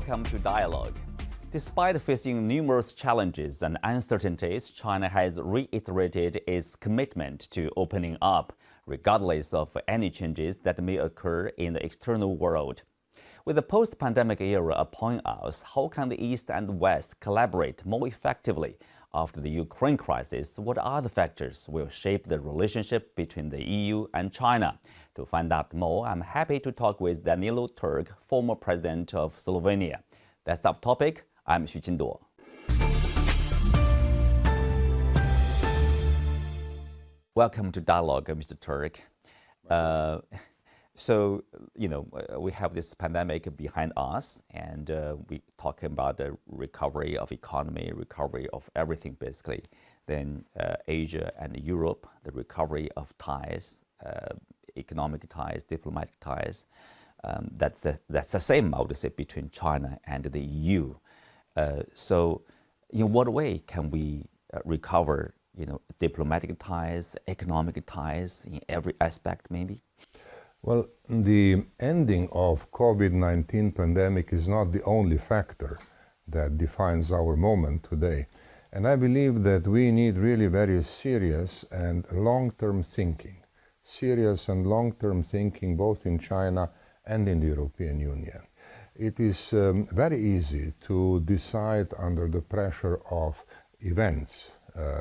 welcome to Dialogue. Despite facing numerous challenges and uncertainties, China has reiterated its commitment to opening up, regardless of any changes that may occur in the external world. With the post-pandemic era upon us, how can the East and West collaborate more effectively after the Ukraine crisis? What other factors will shape the relationship between the EU and China? To find out more, I'm happy to talk with Danilo Türk, former president of Slovenia. That's our topic. I'm Xu Qinduo. Welcome to Dialogue, Mr. Türk. We have this pandemic behind us, and we talking about the recovery of economy, recovery of everything basically. Then Asia and Europe, the recovery of ties, economic ties, diplomatic ties. That's the same, I would say, between China and the EU. In what way can we recover, diplomatic ties, economic ties in every aspect, maybe? Well, the ending of COVID-19 pandemic is not the only factor that defines our moment today. And I believe that we need really very serious and long-term thinking. Serious and long-term thinking both in China and in the European Union. It is very easy to decide under the pressure of events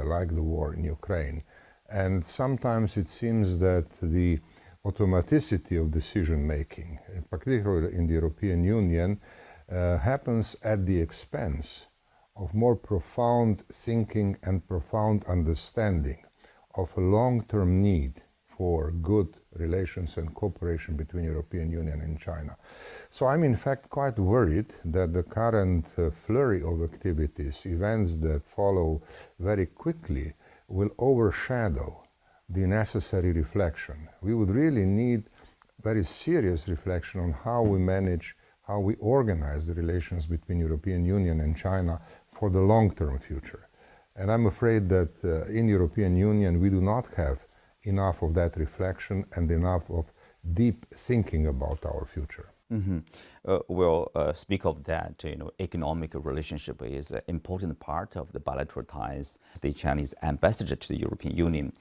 like the war in Ukraine. And sometimes it seems that the automaticity of decision-making, particularly in the European Union, happens at the expense of more profound thinking and profound understanding of a long-term need for good relations and cooperation between European Union and China. So I'm in fact quite worried that the current flurry of activities, events that follow very quickly, will overshadow the necessary reflection. We would really need very serious reflection on how we manage, how we organize the relations between European Union and China for the long-term future. And I'm afraid that in European Union we do not have enough of that reflection and enough of deep thinking about our future. Mm-hmm. Speak of that, economic relationship is an important part of the bilateral ties. The Chinese ambassador to the European Union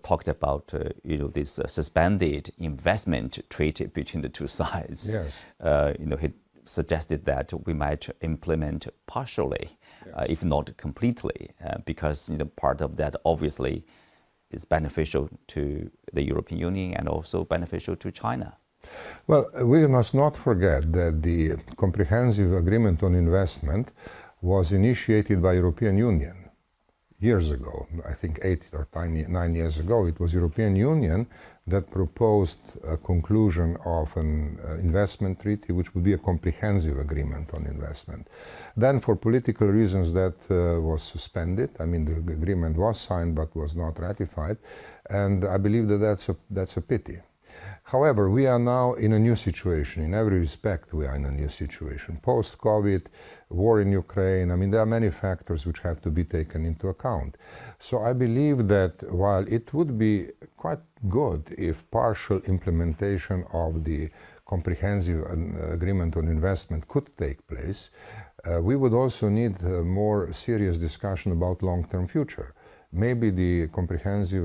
talked about, this suspended investment treaty between the two sides. Yes. He suggested that we might implement partially, yes, if not completely, because part of that obviously is beneficial to the European Union and also beneficial to China. Well, we must not forget that the Comprehensive Agreement on Investment was initiated by European Union years ago. I think 8 or 9 years ago. It was European Union that proposed a conclusion of an investment treaty, which would be a comprehensive agreement on investment. Then for political reasons that was suspended. I mean, the agreement was signed but was not ratified, and I believe that that's a pity. However, we are now in a new situation. In every respect, we are in a new situation. Post-COVID, war in Ukraine, I mean, there are many factors which have to be taken into account. So I believe that while it would be quite good if partial implementation of the Comprehensive Agreement on Investment could take place, we would also need a more serious discussion about long-term future. Maybe the Comprehensive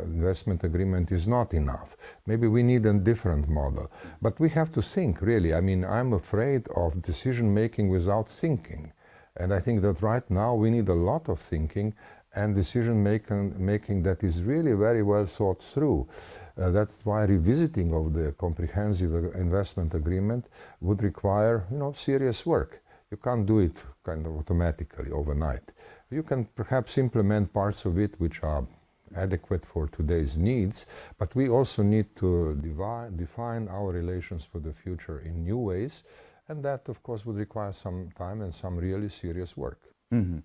Investment Agreement is not enough. Maybe we need a different model. But we have to think, really. I mean, I'm afraid of decision-making without thinking. And I think that right now we need a lot of thinking and decision-making that is really very well thought through. That's why revisiting of the Comprehensive Investment Agreement would require, serious work. You can't do it kind of automatically overnight. You can perhaps implement parts of it which are adequate for today's needs, but we also need to define our relations for the future in new ways, and that, of course, would require some time and some really serious work. Mm-hmm.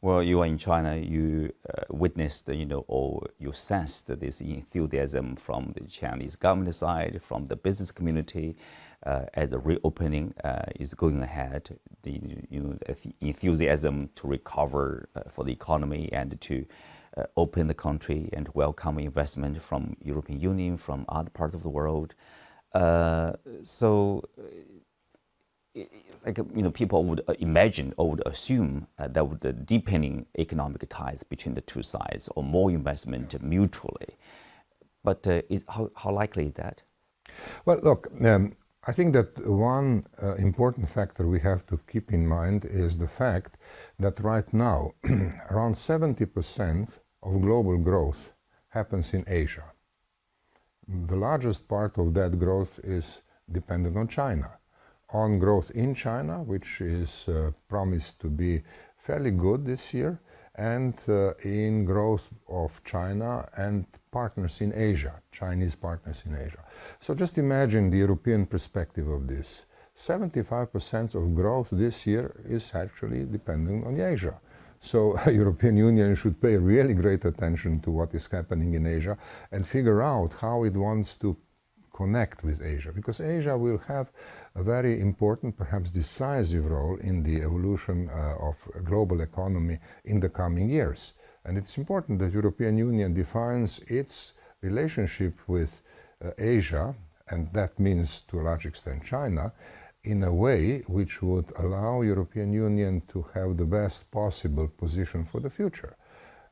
Well, you are in China, you witnessed, or you sensed this enthusiasm from the Chinese government side, from the business community, as the reopening is going ahead. The enthusiasm to recover for the economy and to open the country and welcome investment from European Union, from other parts of the world. So like people would imagine or would assume that would deepening economic ties between the two sides or more investment mutually. But how likely is that? Well, look, I think that one important factor we have to keep in mind is the fact that right now around 70% of global growth happens in Asia. The largest part of that growth is dependent on China, on growth in China, which is promised to be fairly good this year, and in growth of China and partners in Asia, Chinese partners in Asia. So just imagine the European perspective of this. 75% of growth this year is actually dependent on Asia. So European Union should pay really great attention to what is happening in Asia and figure out how it wants to connect with Asia, because Asia will have a very important, perhaps decisive role in the evolution of global economy in the coming years. And it's important that European Union defines its relationship with Asia, and that means to a large extent China, in a way which would allow European Union to have the best possible position for the future.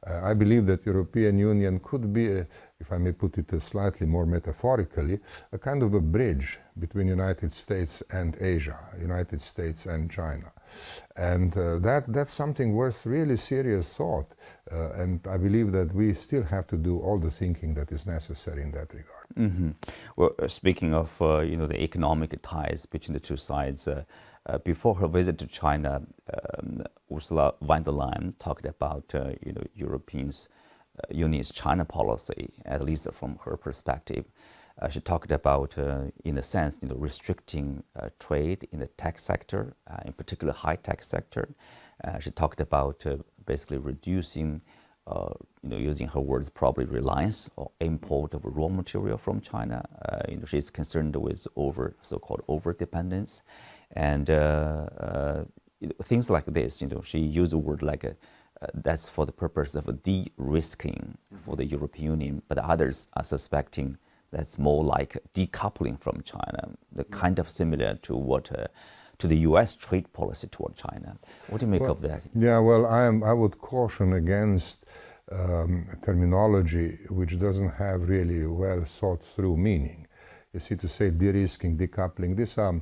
I believe that European Union could be, if I may put it slightly more metaphorically, a kind of a bridge between United States and Asia, United States and China. And that's something worth really serious thought. And I believe that we still have to do all the thinking that is necessary in that regard. Mm-hmm. Well, speaking of the economic ties between the two sides, before her visit to China, Ursula von der Leyen talked about European Union's China policy, at least from her perspective. She talked about, in a sense, restricting trade in the tech sector, in particular high-tech sector. She talked about basically reducing, using her words, probably reliance or import of raw material from China. She's concerned with so-called over-dependence. And things like this, she used a word like that's for the purpose of de-risking for the European Union, but others are suspecting that's more like decoupling from China, the kind of similar to to the U.S. trade policy toward China. What do you make of that? Yeah, well, I would caution against terminology which doesn't have really well thought through meaning. You see, to say de-risking, decoupling, these are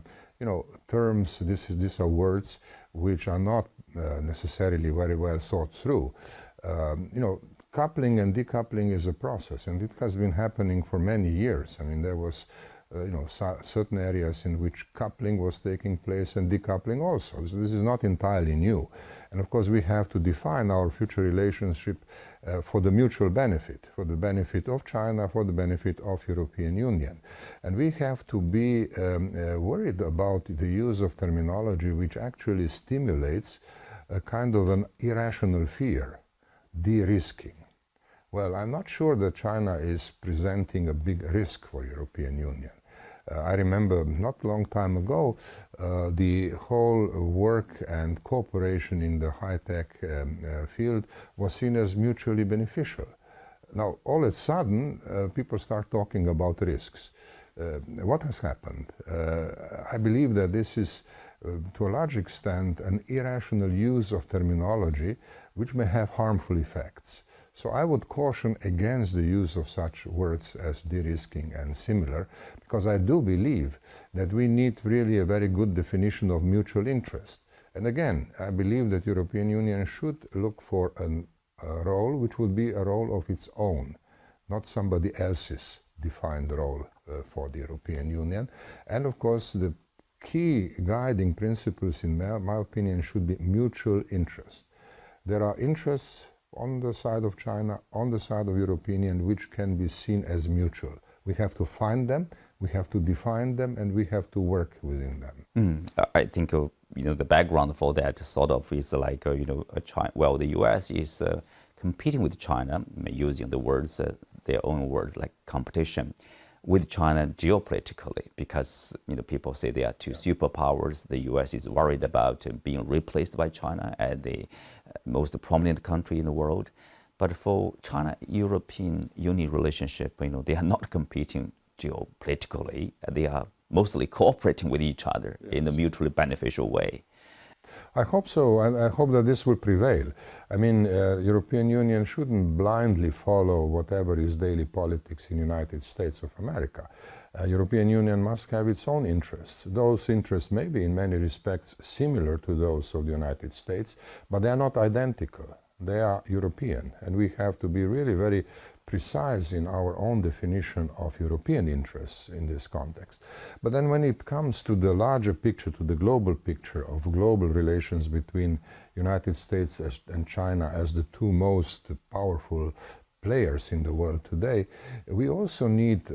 terms, these are words which are not necessarily very well thought through. Coupling and decoupling is a process, and it has been happening for many years. I mean, there was certain areas in which coupling was taking place and decoupling also. So this is not entirely new. And of course, we have to define our future relationship for the mutual benefit, for the benefit of China, for the benefit of European Union. And we have to be worried about the use of terminology which actually stimulates a kind of an irrational fear, de-risking. Well, I'm not sure that China is presenting a big risk for European Union. I remember not a long time ago, the whole work and cooperation in the high-tech field was seen as mutually beneficial. Now, all of a sudden, people start talking about risks. What has happened? I believe that this is, to a large extent, an irrational use of terminology which may have harmful effects. So I would caution against the use of such words as de-risking and similar, because I do believe that we need really a very good definition of mutual interest. And again, I believe that European Union should look for a role which would be a role of its own, not somebody else's defined role for the European Union. And of course, the key guiding principles, in my opinion, should be mutual interest. There are interests on the side of China, on the side of European Union, which can be seen as mutual. We have to find them, we have to define them, and we have to work within them. I think the background for that sort of is like the U.S. is competing with China, using the words, their own words, like competition with China geopolitically, because people say they are two superpowers. The U.S. is worried about being replaced by China as the most prominent country in the world. But for China-European Union relationship, they are not competing geopolitically. They are mostly cooperating with each other in a mutually beneficial way. I hope so, and I hope that this will prevail. I mean, European Union shouldn't blindly follow whatever is daily politics in United States of America. European Union must have its own interests. Those interests may be in many respects similar to those of the United States, but they are not identical. They are European, and we have to be really very precise in our own definition of European interests in this context. But then when it comes to the larger picture, to the global picture of global relations between United States and China as the two most powerful players in the world today, we also need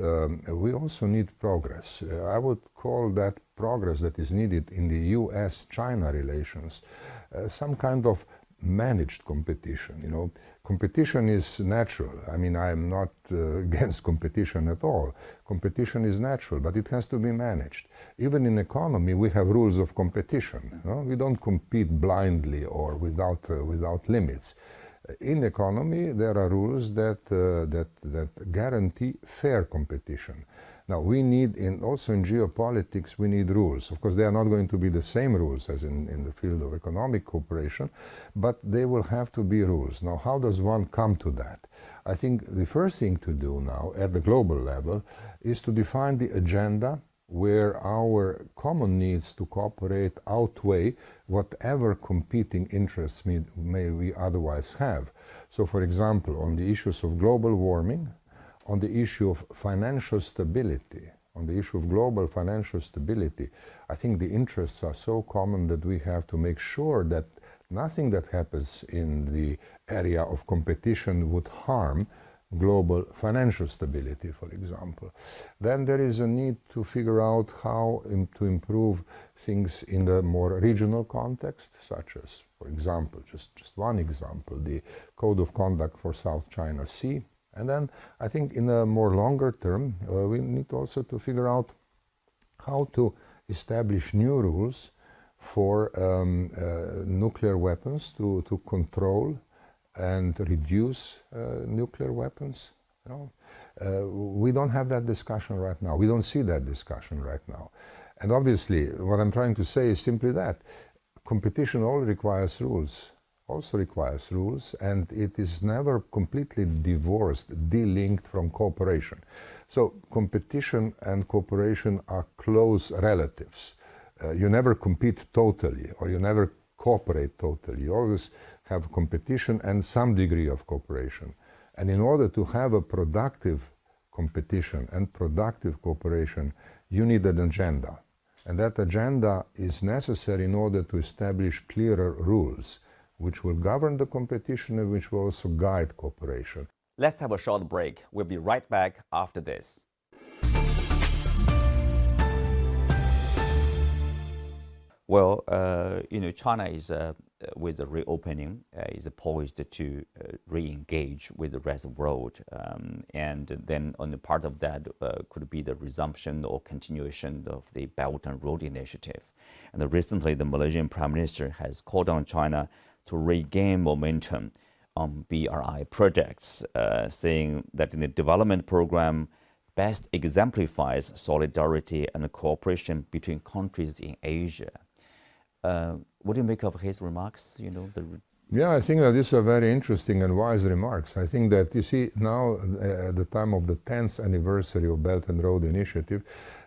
progress. I would call that progress that is needed in the US-China relations some kind of managed competition. You know, competition is natural. I mean, I am not against competition at all. Competition is natural, but it has to be managed. Even in economy, we have rules of competition. You know? We don't compete blindly or without limits. In economy, there are rules that guarantee fair competition. Now, we need, also in geopolitics, we need rules. Of course, they are not going to be the same rules as in the field of economic cooperation, but they will have to be rules. Now, how does one come to that? I think the first thing to do now, at the global level, is to define the agenda where our common needs to cooperate outweigh whatever competing interests may we otherwise have. So, for example, on the issues of global warming, on the issue of financial stability, on the issue of global financial stability, I think the interests are so common that we have to make sure that nothing that happens in the area of competition would harm global financial stability, for example. Then there is a need to figure out how to improve things in the more regional context, such as, for example, just one example, the Code of Conduct for South China Sea. And then I think in a more longer term, we need also to figure out how to establish new rules for nuclear weapons to control and reduce nuclear weapons. You know? We don't have that discussion right now. We don't see that discussion right now. And obviously, what I'm trying to say is simply that competition also requires rules, and it is never completely divorced, delinked from cooperation. So competition and cooperation are close relatives. You never compete totally, or you never cooperate totally. You always have competition and some degree of cooperation. And in order to have a productive competition and productive cooperation, you need an agenda. And that agenda is necessary in order to establish clearer rules, which will govern the competition and which will also guide cooperation. Let's have a short break. We'll be right back after this. Well, China is, with the reopening, is poised to re-engage with the rest of the world. And then on the part of that could be the resumption or continuation of the Belt and Road Initiative. And recently, the Malaysian Prime Minister has called on China to regain momentum on BRI projects, saying that the development program best exemplifies solidarity and cooperation between countries in Asia. What do you make of his remarks? Yeah, I think that these are very interesting and wise remarks. I think that, you see, now at the time of the 10th anniversary of Belt and Road Initiative,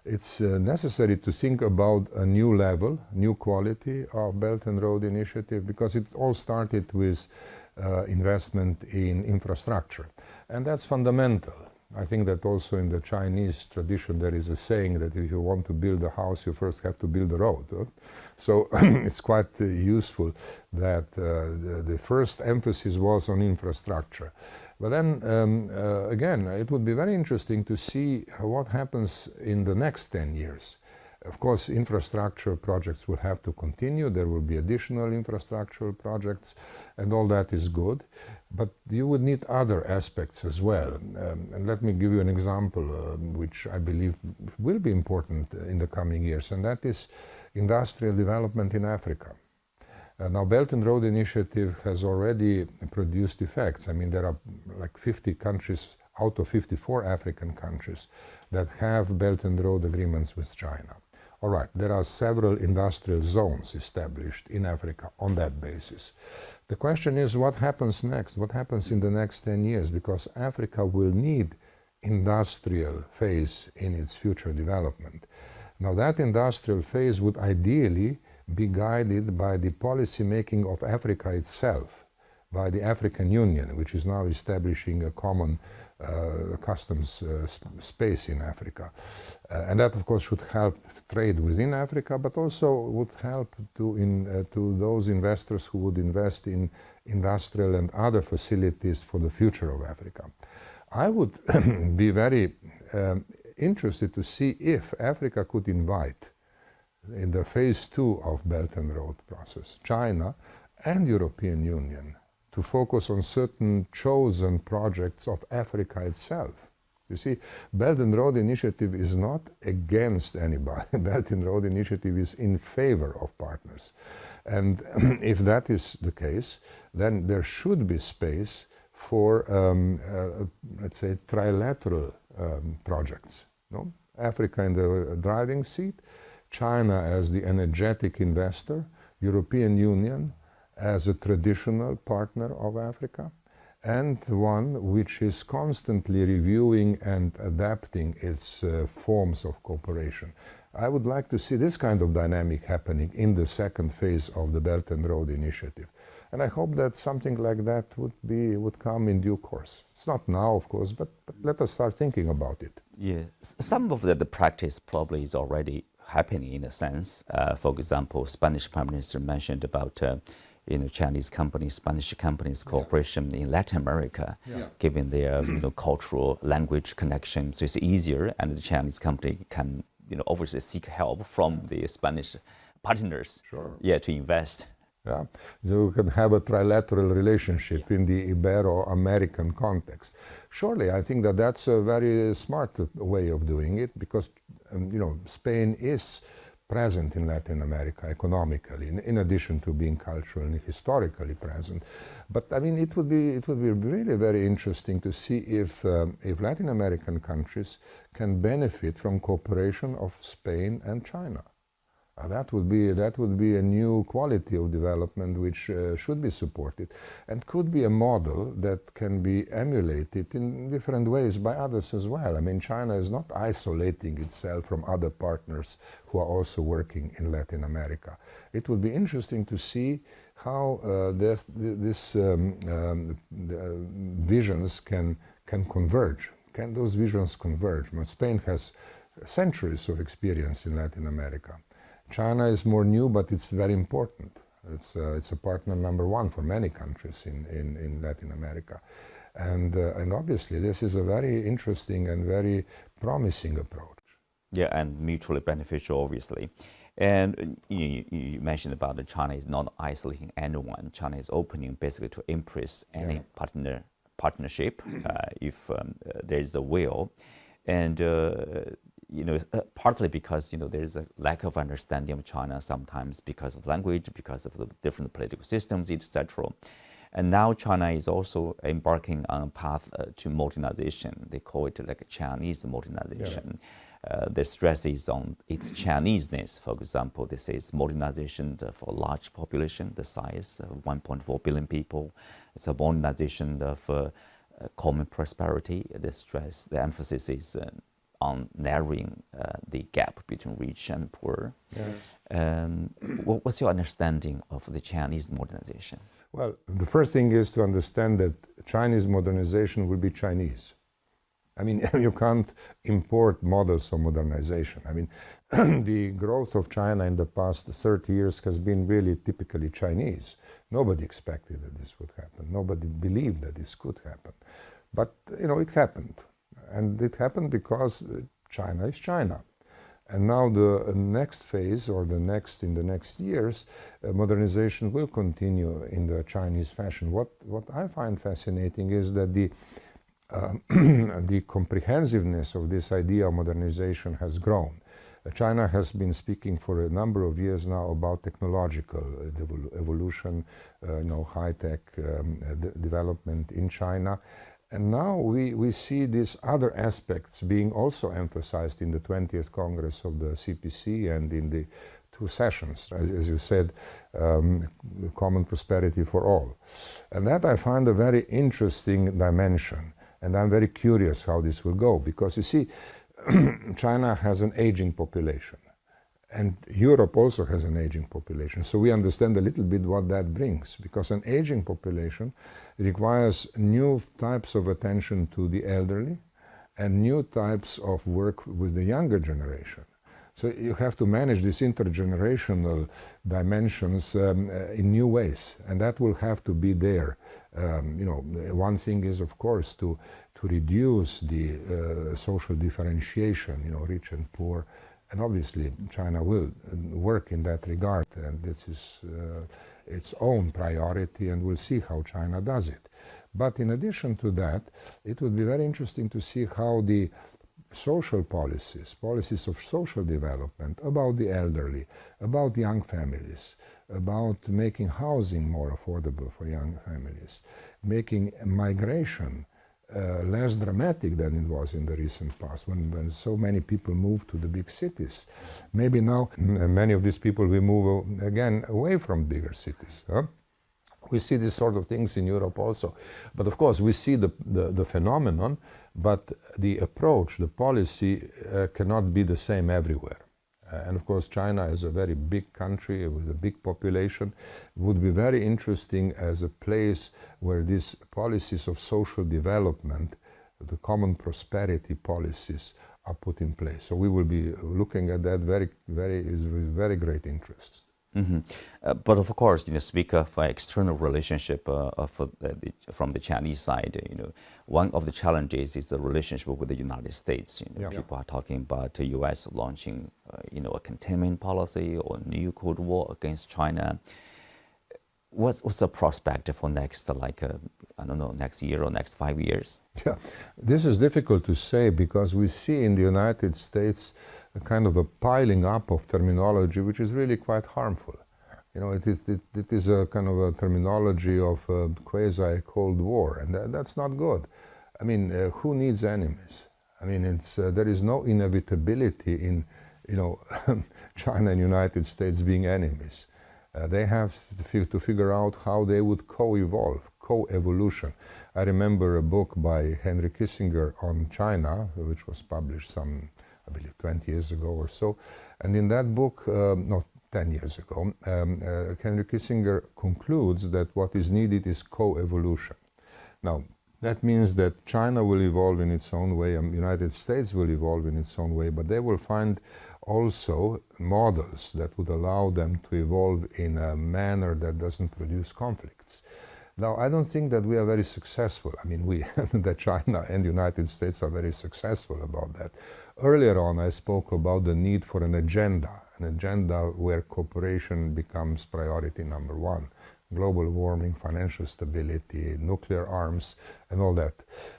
it's necessary to think about a new level, new quality of Belt and Road Initiative, because it all started with investment in infrastructure. And that's fundamental. I think that also in the Chinese tradition there is a saying that if you want to build a house, you first have to build a road. So it's quite useful that the first emphasis was on infrastructure. But then, again, it would be very interesting to see what happens in the next 10 years. Of course, infrastructure projects will have to continue. There will be additional infrastructural projects, and all that is good. But you would need other aspects as well. And let me give you an example, which I believe will be important in the coming years, and that is industrial development in Africa. Now, Belt and Road Initiative has already produced effects. I mean, there are like 50 countries out of 54 African countries that have Belt and Road agreements with China. All right, there are several industrial zones established in Africa on that basis. The question is, what happens next? What happens in the next 10 years? Because Africa will need industrial phase in its future development. Now, that industrial phase would ideally be guided by the policy making of Africa itself, by the African Union, which is now establishing a common customs space in Africa. And that, of course, should help trade within Africa, but also would help to those investors who would invest in industrial and other facilities for the future of Africa. I would be very interested to see if Africa could invite, in the phase 2 of Belt and Road process, China and European Union to focus on certain chosen projects of Africa itself. You see, Belt and Road Initiative is not against anybody. Belt and Road Initiative is in favor of partners. And if that is the case, then there should be space for, let's say, trilateral projects. No? Africa in the driving seat, China as the energetic investor, European Union as a traditional partner of Africa, and one which is constantly reviewing and adapting its forms of cooperation. I would like to see this kind of dynamic happening in the second phase of the Belt and Road Initiative. And I hope that something like that would come in due course. It's not now, of course, but let us start thinking about it. Yeah, some of the practice probably is already happening in a sense. For example, Spanish Prime Minister mentioned about Chinese companies, Spanish companies cooperation in Latin America, given their cultural language connection. So it's easier, and the Chinese company can obviously seek help from the Spanish partners. Sure. Yeah, to invest. Yeah, you can have a trilateral relationship in the Ibero-American context. Surely, I think that that's a very smart way of doing it, because Spain is present in Latin America economically, in addition to being culturally and historically present. But I mean, it would be really very interesting to see if Latin American countries can benefit from cooperation of Spain and China. That would be a new quality of development which should be supported, and could be a model that can be emulated in different ways by others as well. I mean, China is not isolating itself from other partners who are also working in Latin America. It would be interesting to see how these visions can converge. Can those visions converge? Well, Spain has centuries of experience in Latin America. China is more new, but it's very important. It's a partner number one for many countries in Latin America. And obviously this is a very interesting and very promising approach. Yeah, and mutually beneficial, obviously. And you mentioned about that China is not isolating anyone. China is opening basically to embrace any partnership if there is a will. And partly because there is a lack of understanding of China sometimes because of language, because of the different political systems, etc. And now China is also embarking on a path to modernization. They call it like a Chinese modernization. The stress is on its Chineseness. For example, this is modernization for a large population, the size of 1.4 billion people. It's a modernization of common prosperity. The emphasis is on narrowing the gap between rich and poor. What's your understanding of the Chinese modernization? Well, the first thing is to understand that Chinese modernization will be Chinese. I mean, you can't import models of modernization. I mean, the growth of China in the past 30 years has been really typically Chinese. Nobody expected that this would happen. Nobody believed that this could happen. But, it happened. And it happened because China is China. And now the next phase, or in the next years, modernization will continue in the Chinese fashion. What I find fascinating is that the comprehensiveness of this idea of modernization has grown. China has been speaking for a number of years now about technological evolution, high-tech development in China. And now we see these other aspects being also emphasized in the 20th Congress of the CPC and in the two sessions, as you said, common prosperity for all. And that I find a very interesting dimension. And I'm very curious how this will go, because you see, China has an aging population. And Europe also has an aging population. So we understand a little bit what that brings, because an aging population requires new types of attention to the elderly and new types of work with the younger generation. So you have to manage these intergenerational dimensions in new ways, and that will have to be there. One thing is, of course, to reduce the social differentiation, rich and poor. And obviously, China will work in that regard, and this is its own priority, and we'll see how China does it. But in addition to that, it would be very interesting to see how the social policies of social development about the elderly, about young families, about making housing more affordable for young families, making migration less dramatic than it was in the recent past, when so many people moved to the big cities. Maybe now many of these people will move again away from bigger cities. We see these sort of things in Europe also. But of course, we see the phenomenon, but the approach, the policy cannot be the same everywhere. And of course, China is a very big country with a big population. Would be very interesting as a place where these policies of social development, the common prosperity policies, are put in place. So we will be looking at that with very great interest. Mm-hmm. But of course, speak of external relationship from the Chinese side. One of the challenges is the relationship with the United States. People are talking about the U.S. launching, a containment policy or new Cold War against China. What's the prospect for next, next year or next 5 years? Yeah, this is difficult to say, because we see in the United States a kind of a piling up of terminology which is really quite harmful. It is a kind of a terminology of a quasi-Cold War, and that's not good. I mean, who needs enemies? I mean, there is no inevitability in, China and United States being enemies. They have to figure out how they would co-evolve, co-evolution. I remember a book by Henry Kissinger on China, which was published I believe 20 years ago or so. And in that book, 10 years ago, Henry Kissinger concludes that what is needed is co-evolution. Now, that means that China will evolve in its own way, and the United States will evolve in its own way, but they will find also models that would allow them to evolve in a manner that doesn't produce conflicts. Now, I don't think that we are very successful. I mean, that China and the United States are very successful about that. Earlier on, I spoke about the need for an agenda where cooperation becomes priority number one. Global warming, financial stability, nuclear arms, and all that.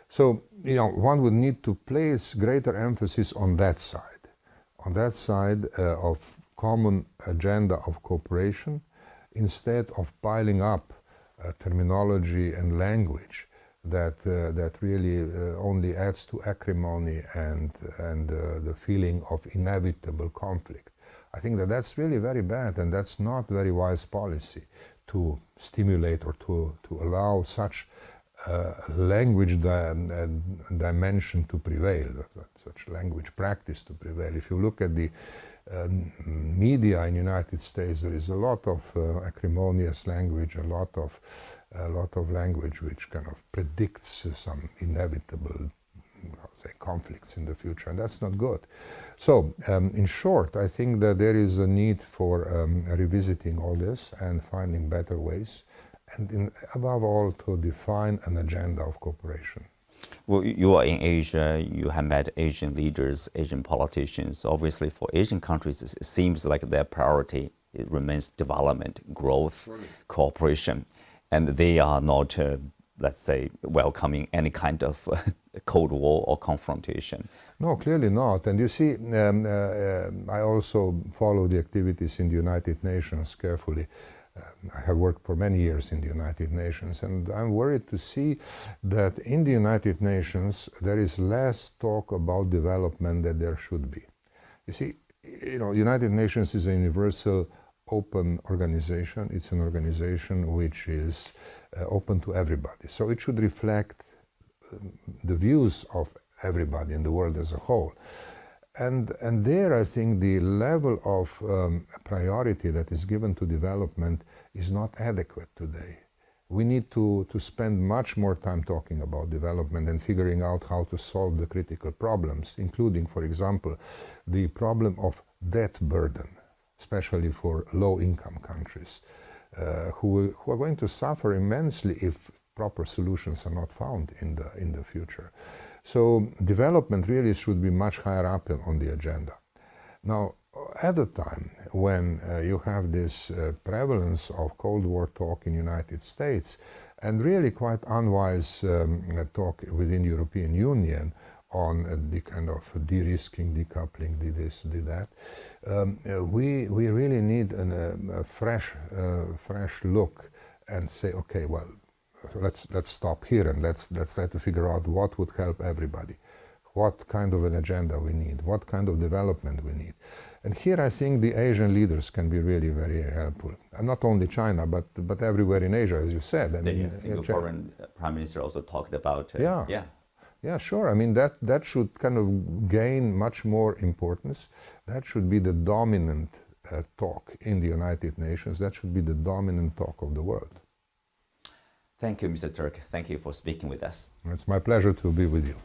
So, one would need to place greater emphasis on that side of common agenda of cooperation, instead of piling up terminology and language that really only adds to acrimony and the feeling of inevitable conflict. I think that that's really very bad, and that's not very wise policy to stimulate or to allow such language dimension to prevail, such language practice to prevail. If you look at the media in the United States, there is a lot of acrimonious language, a lot of language which kind of predicts some inevitable conflicts in the future, and that's not good. So, in short, I think that there is a need for revisiting all this and finding better ways, and above all, to define an agenda of cooperation. Well, you are in Asia, you have met Asian leaders, Asian politicians. Obviously, for Asian countries, it seems like their priority remains development, growth, cooperation, and they are not, let's say, welcoming any kind of Cold War or confrontation. No, clearly not. And you see, I also follow the activities in the United Nations carefully. I have worked for many years in the United Nations, and I'm worried to see that in the United Nations there is less talk about development than there should be. You see, United Nations is a universal open organization. It's an organization which is open to everybody. So it should reflect the views of everybody in the world as a whole. And there I think the level of priority that is given to development is not adequate today. We need to spend much more time talking about development and figuring out how to solve the critical problems, including, for example, the problem of debt burden, especially for low-income countries, who are going to suffer immensely if proper solutions are not found in the future. So development really should be much higher up on the agenda. Now, at a time when you have this prevalence of Cold War talk in the United States and really quite unwise talk within the European Union on the kind of de-risking, decoupling, this, that, we really need a fresh look and say, okay, well, let's stop here and let's try to figure out what would help everybody, what kind of an agenda we need, what kind of development we need. And here I think the Asian leaders can be really very helpful. And not only China, but everywhere in Asia, as you said. I mean, the Singaporean Prime Minister also talked about Yeah, sure. I mean, that should kind of gain much more importance. That should be the dominant talk in the United Nations. That should be the dominant talk of the world. Thank you, Mr. Türk. Thank you for speaking with us. It's my pleasure to be with you.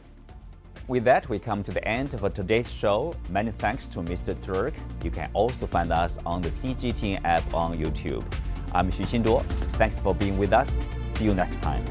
With that, we come to the end of today's show. Many thanks to Mr. Türk. You can also find us on the CGTN app on YouTube. I'm Xu Xinduo. Thanks for being with us. See you next time.